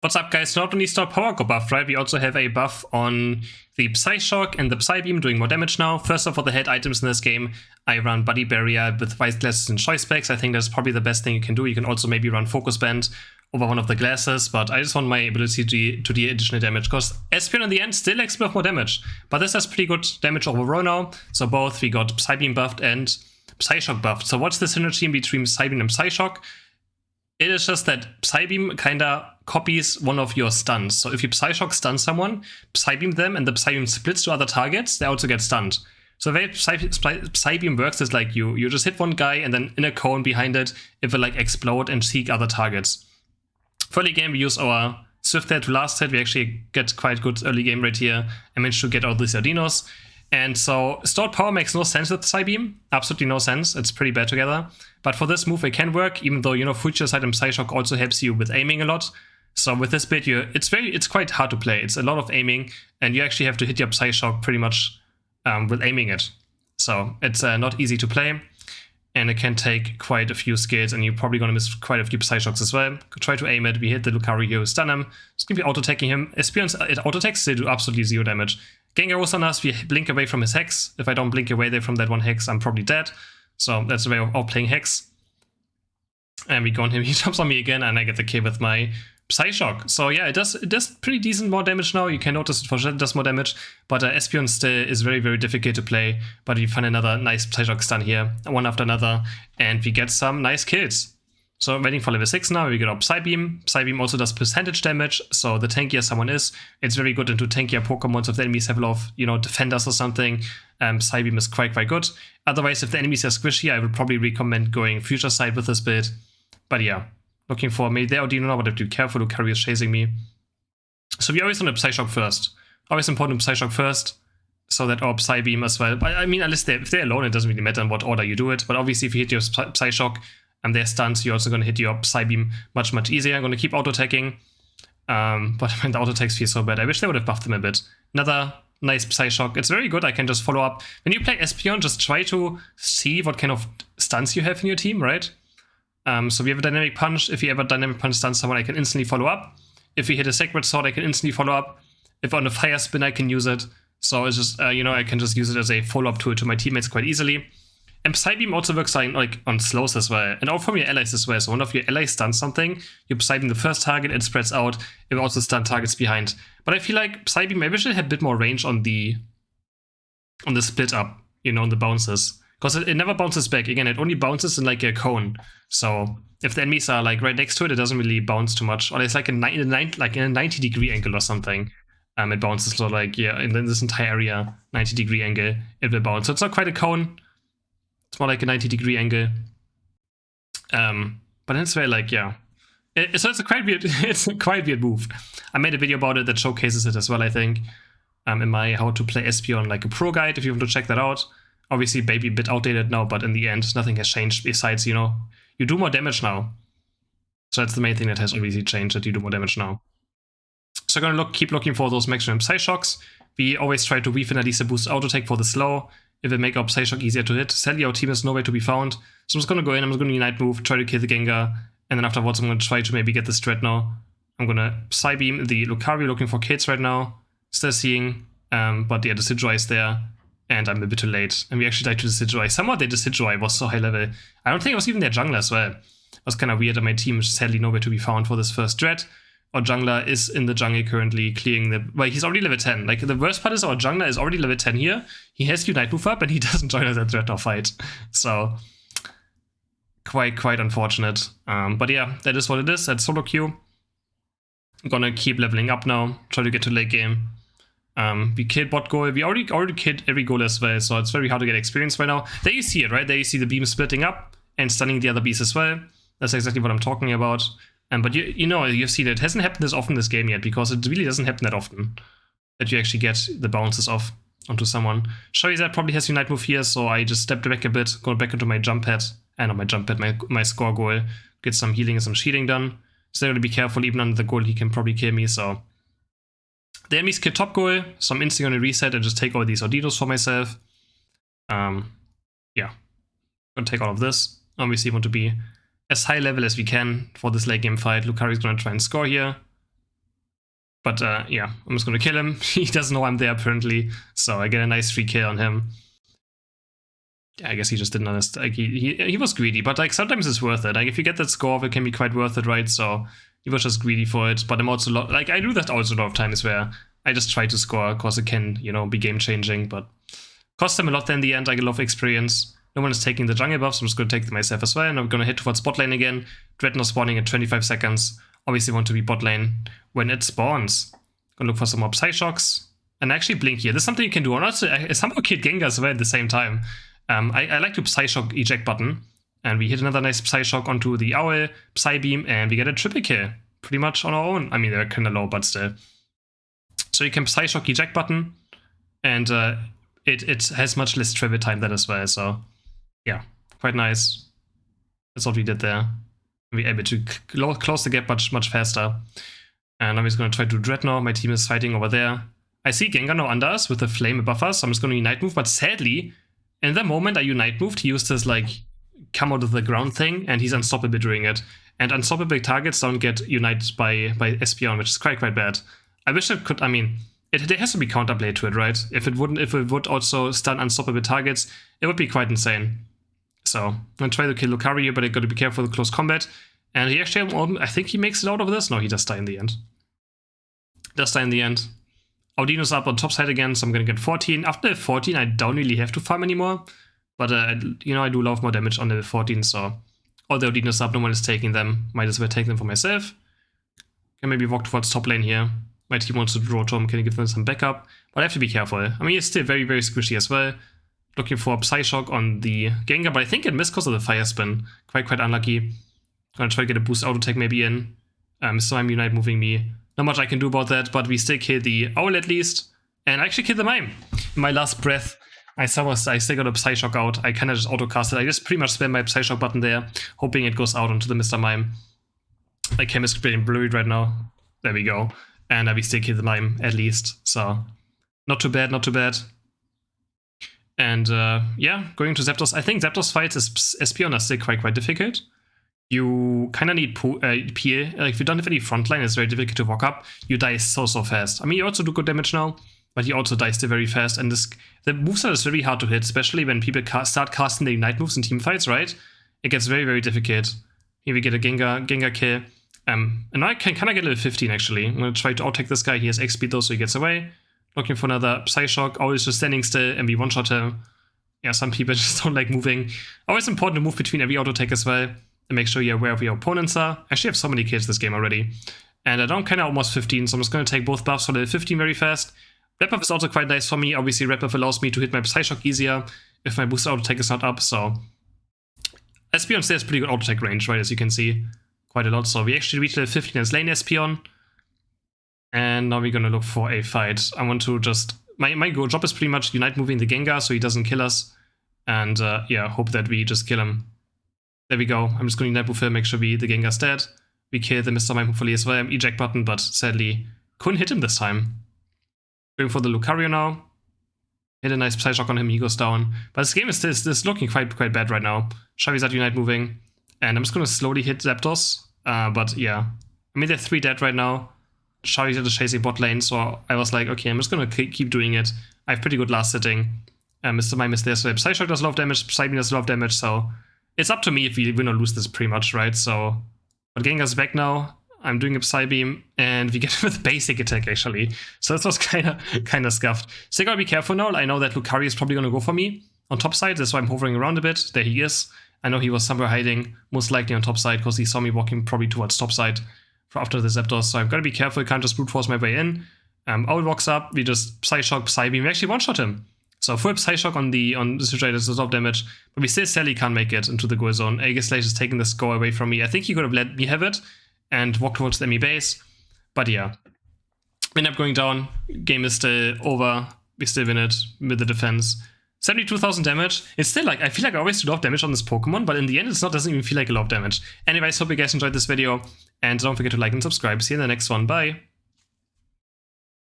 What's up, guys? Not only Star Power got buffed, right? We also have a buff on the Psyshock and the Psybeam doing more damage now. First off, for the head items in this game, I run Body Barrier with White Glasses and Choice Specs. I think that's probably the best thing you can do. You can also maybe run Focus Band over one of the glasses, but I just want my ability to deal additional damage, because ESPEON in the end still likes a bit more damage. But this has pretty good damage overall now. So both we got Psybeam buffed and Psyshock buffed. So what's the synergy between Psybeam and Psyshock? It is just that Psybeam kinda copies one of your stuns. So if you Psyshock stun someone, Psybeam them, and the Psybeam splits to other targets, they also get stunned. So the way Psybeam works is like you just hit one guy, and then in a cone behind it, it will like explode and seek other targets. For early game, we use our Swift Head to last hit. We actually get quite good early game right here. I managed to get all these Ardinos. And so stored power makes no sense with Psybeam. Absolutely no sense. It's pretty bad together. But for this move, it can work, even though, you know, Future Sight and Psyshock also helps you with aiming a lot. So with this build, it's quite hard to play. It's a lot of aiming, and you actually have to hit your Psyshock pretty much with aiming it. So it's not easy to play, and it can take quite a few skills, and you're probably going to miss quite a few Psyshocks as well. Try to aim it. We hit the Lucario here, stun him. Just keep auto-attacking him. ESPEON's auto-attacks, they do absolutely zero damage. Gengaros on us, we blink away from his Hex. If I don't blink away there from that one Hex, I'm probably dead. So that's the way of playing Hex. And we go on him, he jumps on me again, and I get the kill with my Psyshock. So yeah, it does pretty decent more damage now. You can notice it for sure it does more damage, but ESPEON still is very, very difficult to play. But we find another nice Psyshock stun here, one after another, and we get some nice kills. So I'm waiting for level 6 now. We get up Psybeam. Psybeam also does percentage damage, so the tankier someone is, it's very good into tankier Pokemon. So if the enemies have a lot of, you know, defenders or something, Psybeam is quite good. Otherwise, if the enemies are squishy, I would probably recommend going Future Sight with this build. But yeah, looking for maybe there Audino now, but I have to be careful. Lucario is chasing me. So we always want to Psyshock first. Always important to Psyshock first, so that our Psybeam as well. I mean, unless if they're alone, it doesn't really matter in what order you do it. But obviously, if you hit your Psyshock and they're stunned, you're also going to hit your Psybeam much easier. I'm going to keep auto-attacking. But the auto-attacks feel so bad. I wish they would have buffed them a bit. Another nice Psyshock. It's very good. I can just follow up. When you play ESPEON, just try to see what kind of stuns you have in your team, right? So we have a Dynamic Punch. If you ever Dynamic Punch stun someone, I can instantly follow up. If we hit a Sacred Sword, I can instantly follow up. If on a Fire Spin, I can use it. So it's just, you know, I can just use it as a follow-up tool to my teammates quite easily. And Psybeam also works like on slows as well, and all from your allies as well. So one of your allies stuns something, you Psybeam the first target, it spreads out, it will also stun targets behind. But I feel like Psybeam, I wish it had a bit more range on the split up, you know, on the bounces. Because it never bounces back. Again, it only bounces in like a cone. So if the enemies are like right next to it, it doesn't really bounce too much. Or it's like in a 90-degree angle or something. It bounces, so like, yeah, in this entire area, 90-degree angle, it will bounce. So it's not quite a cone. It's more like a 90-degree angle. But it's very like, yeah. So it's a quite weird move. I made a video about it that showcases it as well, I think. In my How to Play ESPEON like a Pro guide, if you want to check that out. Obviously, maybe a bit outdated now, but in the end, nothing has changed besides, you know, you do more damage now. So that's the main thing that has obviously changed, that you do more damage now. So I'm gonna keep looking for those maximum Psyshocks. We always try to weave in at least a boost auto take for the slow. It will make our Psyshock easier to hit. Sadly, our team is nowhere to be found. So I'm just gonna go in, I'm just gonna Unite move, try to kill the Gengar, and then afterwards I'm gonna try to maybe get this Dread now. I'm gonna Psybeam the Lucario, looking for kills right now. Still seeing, but yeah, the Decidueye is there. And I'm a bit too late. And we actually died to the Decidueye. Somehow the Decidueye was so high level. I don't think it was even their jungler as well. It was kind of weird that my team is sadly nowhere to be found for this first Dread. Our jungler is in the jungle currently clearing the... Well, he's already level 10. Like, the worst part is our jungler is already level 10 here. He has Unite move up and he doesn't join us at Dread or fight. So, quite unfortunate. But yeah, that is what it is. That's solo queue. I'm gonna keep leveling up now. Try to get to late game. We killed bot goal. We already killed every goal as well, so it's very hard to get experience right now. There you see it, right? There you see the beam splitting up and stunning the other beast as well. That's exactly what I'm talking about. But you know, you've seen it hasn't happened this often this game yet, because it really doesn't happen that often that you actually get the bounces off onto someone. Charizard probably has Unite move here, so I just stepped back a bit, go back into my jump pad, and on my jump pad, my score goal, get some healing and some shielding done. Still gotta be careful, even under the goal he can probably kill me, so. The enemies kill top goal, so I'm instantly gonna reset and just take all these Audinos for myself. Yeah. Gonna take all of this. Obviously want to be as high level as we can for this late game fight. Lucario's gonna try and score here. But yeah, I'm just gonna kill him. He doesn't know I'm there apparently, so I get a nice free kill on him. Yeah, I guess he just didn't understand. Like, he was greedy, but like sometimes it's worth it. Like if you get that score, it can be quite worth it, right? So he was just greedy for it. But I'm also like I do that also a lot of times where I just try to score because it can, you know, be game changing, but cost them a lot. Then in the end, I get a lot of experience. No one is taking the jungle buffs. I'm just going to take them myself as well, and I'm going to head towards bot lane again. Dreadnought spawning at 25 seconds. Obviously want to be bot lane when it spawns. Gonna look for some more Psyshocks. And actually blink here. This is something you can do. And also, I somehow killed Gengar as well at the same time. I like to Psyshock eject button. And we hit another nice Psyshock onto the Owl, Psybeam, and we get a triple kill. Pretty much on our own. I mean, they're kind of low, but still. So you can Psyshock eject button. And it has much less travel time than as well. So, yeah, quite nice. That's what we did there. We're able to close the gap much faster. And I'm just going to try to Dreadnought. My team is fighting over there. I see Gengar now under us with the flame above us, so I'm just going to Unite Move. But sadly, in the moment I Unite Moved, he used this like come out of the ground thing, and he's unstoppable doing it. And unstoppable targets don't get united by ESPEON, which is quite bad. I wish it could. I mean, there has to be counterplay to it, right? If it would also stun unstoppable targets, it would be quite insane. So I'm gonna try to kill Lucario here, but I gotta be careful with close combat. And he actually, I think he makes it out of this. No, he does die in the end. Does die in the end. Audino's up on top side again, so I'm gonna get 14. After level 14, I don't really have to farm anymore. But, you know, I do a lot of more damage on level 14, so all the Audino's up, no one is taking them. Might as well take them for myself. Can maybe walk towards top lane here. My team wants to draw to him, can give them some backup. But I have to be careful. I mean, he's still very squishy as well. Looking for a Psyshock on the Gengar, but I think it missed because of the Fire Spin. Quite unlucky. Gonna try to get a boost auto tech maybe in. So I'm Unite moving me. Not much I can do about that, but we still kill the Owl at least. And I actually killed the Mime. In my last breath, I still got a Psyshock out. I kinda just auto-cast it. I just pretty much spam my Psyshock button there, hoping it goes out onto the Mr. Mime. My cam is getting blurry right now. There we go. And we still kill the Mime at least. So, not too bad, not too bad. And yeah, going to Zapdos. I think Zapdos fights as ESPEON are still quite difficult. You kind of need peel. Like, if you don't have any frontline, it's very difficult to walk up. You die so fast. I mean, you also do good damage now, but you also die still very fast. And the moveset is very hard to hit, especially when people start casting the Unite moves in team fights, right? It gets very difficult. Here we get a Gengar kill. And now I can kind of get level 15 actually. I'm going to try to out-tech this guy. He has X speed though, so he gets away. Looking for another Psyshock. Always just standing still and we one-shot him. Yeah, some people just don't like moving. Always important to move between every auto-tech as well. And make sure you're aware of where your opponents are. I actually have so many kills this game already. And I don't kind of almost 15, so I'm just going to take both buffs for level 15 very fast. Red buff is also quite nice for me. Obviously, red buff allows me to hit my Psyshock easier if my boost auto-tech is not up, so... ESPEON still has pretty good auto-tech range, right, as you can see. Quite a lot, so we actually reached level 15 as lane ESPEON. And now we're gonna look for a fight. I want to just... My job is pretty much Unite moving the Gengar so he doesn't kill us. And yeah, hope that we just kill him. There we go. I'm just going to Unite move him, make sure the Gengar's dead. We kill the Mr. Mime hopefully as well. Eject button, but sadly couldn't hit him this time. Going for the Lucario now. Hit a nice Psyshock on him, he goes down. But this game is looking quite bad right now. Charizard Unite moving. And I'm just going to slowly hit Zapdos. But yeah. I mean, they're 3 dead right now. Charizard is chasing bot lane, so I was like, okay, I'm just going to keep doing it. I have pretty good last sitting. Mr. Mime is there, so Psyshock does a lot of damage, Psybeam does a lot of damage, so it's up to me if we win or lose this pretty much, right? So, but Gengar's back now. I'm doing a Psybeam, and we get with basic attack actually. So this was kind of scuffed. So I gotta be careful now. I know that Lucario is probably gonna go for me on top side. That's why I'm hovering around a bit. There he is. I know he was somewhere hiding, most likely on top side, because he saw me walking probably towards top side for after the Zapdos. So I've gotta be careful. I can't just brute force my way in. Owl walks up. We just Psyshock, Psybeam. We actually one-shot him. So full Psyshock on the Switch does a lot of damage, but we still sadly can't make it into the goal zone. Aegislash is taking the score away from me. I think he could have let me have it and walk towards the enemy base, but yeah. End up going down. Game is still over. We still win it with the defense. 72,000 damage. It's still like, I feel like I always do a lot of damage on this Pokemon, but in the end doesn't even feel like a lot of damage. Anyways, hope you guys enjoyed this video, and don't forget to like and subscribe. See you in the next one. Bye!